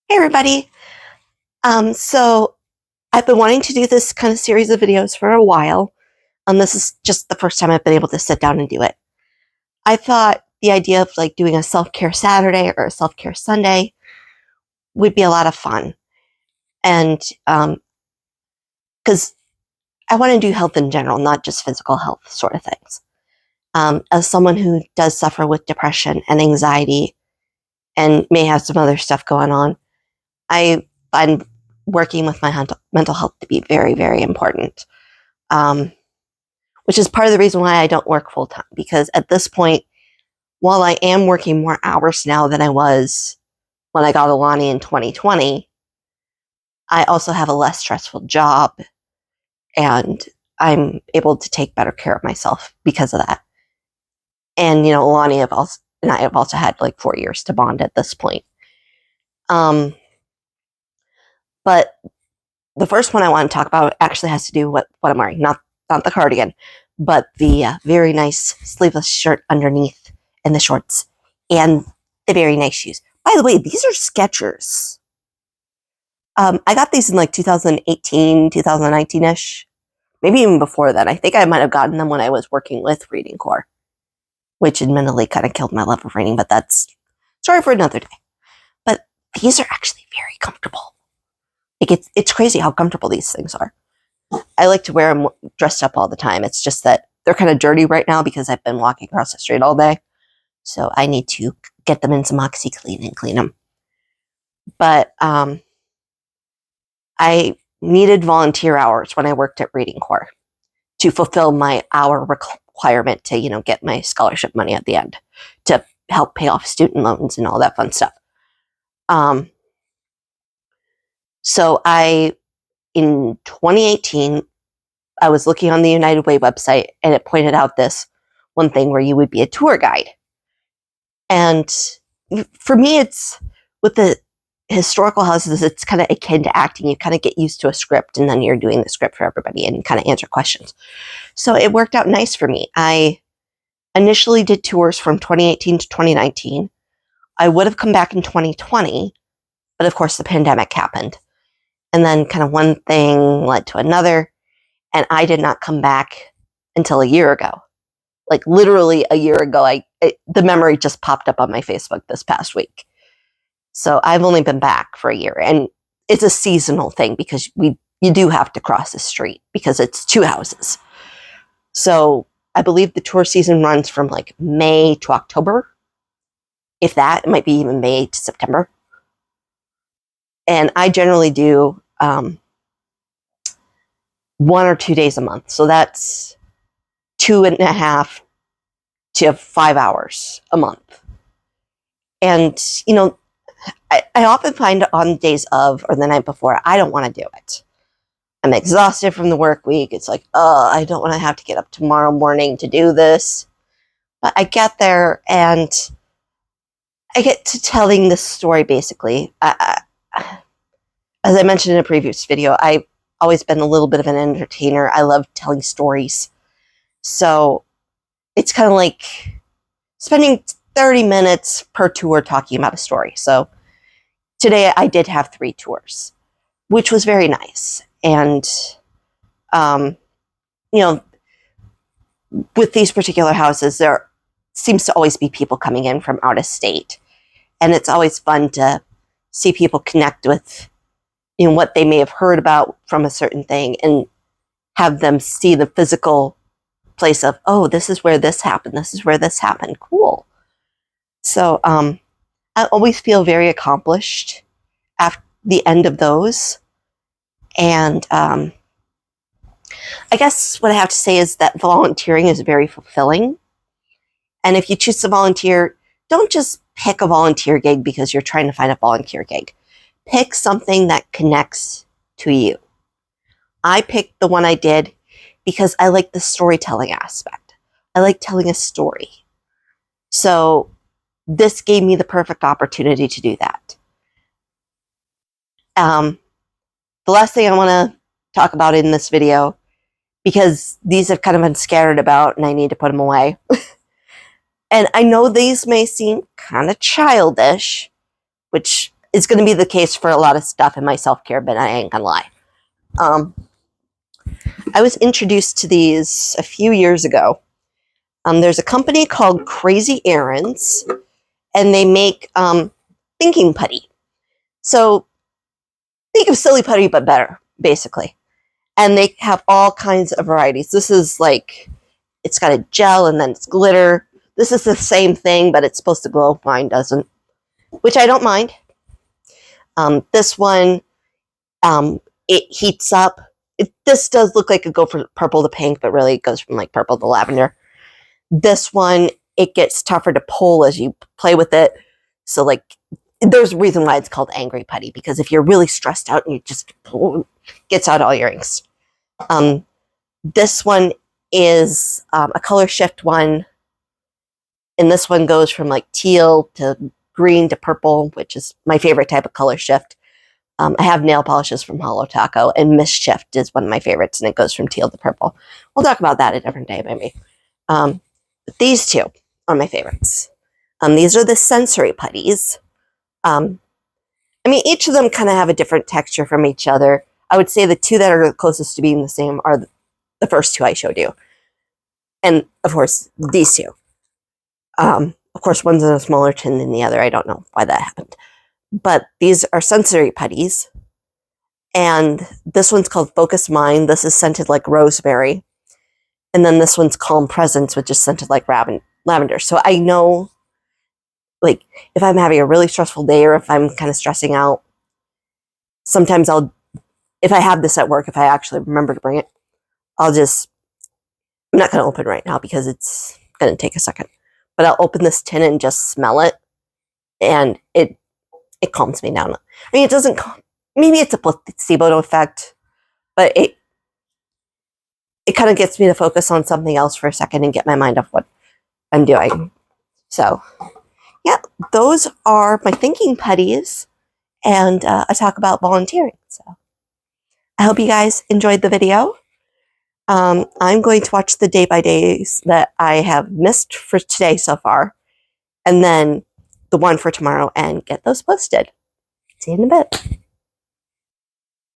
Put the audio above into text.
Hey everybody. So I've been wanting to do this kind of series of videos for a while. This is just the first time I've been able to sit down and do it. I thought the idea of like doing a self-care Saturday or a self-care Sunday would be a lot of fun. And because I want to do health in general, not just physical health sort of things. As someone who does suffer with depression and anxiety and may have some other stuff going on, I find working with my mental health to be very, very important. Um, which is part of the reason why I don't work full time. Because at this point, while I am working more hours now than I was when I got Alani in 2020, I also have a less stressful job and I'm able to take better care of myself because of that. And, Alani and I have also had like 4 years to bond at this point. But the first one I want to talk about actually has to do with what I'm wearing, not the cardigan, but the very nice sleeveless shirt underneath and the shorts and the very nice shoes. By the way, these are Skechers. I got these in like 2018, 2019-ish, maybe even before then. I think I might have gotten them when I was working with Reading Corps, which admittedly kind of killed my love of reading, but that's story for another day. But these are actually very comfortable. Like it's crazy how comfortable these things are. I like to wear them dressed up all the time. It's just that they're kind of dirty right now because I've been walking across the street all day. So I need to get them in some OxyClean and clean them. But I needed volunteer hours when I worked at Reading Corps to fulfill my hour requirement to, get my scholarship money at the end to help pay off student loans and all that fun stuff. So in 2018, I was looking on the United Way website and it pointed out this one thing where you would be a tour guide. And for me, it's with the historical houses, it's kind of akin to acting. You kind of get used to a script and then you're doing the script for everybody and kind of answer questions. So it worked out nice for me. I initially did tours from 2018 to 2019. I would have come back in 2020, but of course the pandemic happened. And then kind of one thing led to another. And I did not come back until a year ago. Like literally a year ago, the memory just popped up on my Facebook this past week. So I've only been back for a year, and it's a seasonal thing because you do have to cross the street because it's two houses. So I believe the tour season runs from like May to October. If that, it might be even May to September. And I generally do 1 or 2 days a month. So that's 2.5 to 5 hours a month. And, I often find on days of or the night before, I don't want to do it. I'm exhausted from the work week. It's like, I don't want to have to get up tomorrow morning to do this. But I get there and I get to telling this story basically. As I mentioned in a previous video, I've always been a little bit of an entertainer. I love telling stories. So it's kind of like spending 30 minutes per tour talking about a story. So today I did have 3 tours, which was very nice. And, with these particular houses, there seems to always be people coming in from out of state. And it's always fun to see people connect with, what they may have heard about from a certain thing and have them see the physical place of, oh, this is where this happened. This is where this happened. Cool. So I always feel very accomplished after the end of those. And I guess what I have to say is that volunteering is very fulfilling. And if you choose to volunteer, don't just pick a volunteer gig because you're trying to find a volunteer gig. Pick something that connects to you. I picked the one I did because I like the storytelling aspect. I like telling a story. So this gave me the perfect opportunity to do that. The last thing I want to talk about in this video, because these have kind of been scattered about and I need to put them away. And I know these may seem kind of childish, which is going to be the case for a lot of stuff in my self-care, but I ain't gonna lie. I was introduced to these a few years ago. There's a company called Crazy Errands, and they make thinking putty. So think of silly putty, but better, basically. And they have all kinds of varieties. This is like, it's got a gel and then it's glitter. This is the same thing, but it's supposed to glow. Mine doesn't, which I don't mind. This one, it heats up. This does look like it go from purple to pink, but really it goes from like purple to lavender. This one, it gets tougher to pull as you play with it. So like, there's a reason why it's called angry putty, because if you're really stressed out and you just pull, gets out all your inks. This one is a color shift one. And this one goes from like teal to green to purple, which is my favorite type of color shift. I have nail polishes from Holo Taco, and Mist Shift is one of my favorites, and it goes from teal to purple. We'll talk about that a different day, maybe. But these two are my favorites. These are the sensory putties. I mean, each of them kind of have a different texture from each other. I would say the two that are closest to being the same are the first two I showed you. And, of course, these two. Of course, one's in a smaller tin than the other. I don't know why that happened. But these are sensory putties. And this one's called Focus Mind. This is scented like rosemary. And then this one's Calm Presence, which is scented like lavender. So I know, like, if I'm having a really stressful day or if I'm kind of stressing out, sometimes if I have this at work, if I actually remember to bring it, I'm not going to open right now because it's going to take a second. But I'll open this tin and just smell it. And it calms me down. I mean, it doesn't, maybe it's a placebo effect, but it kind of gets me to focus on something else for a second and get my mind off what I'm doing. So, yeah, those are my thinking putties and a talk about volunteering. So, I hope you guys enjoyed the video. I'm going to watch the day-by-days that I have missed for today so far, and then the one for tomorrow and get those posted. See you in a bit.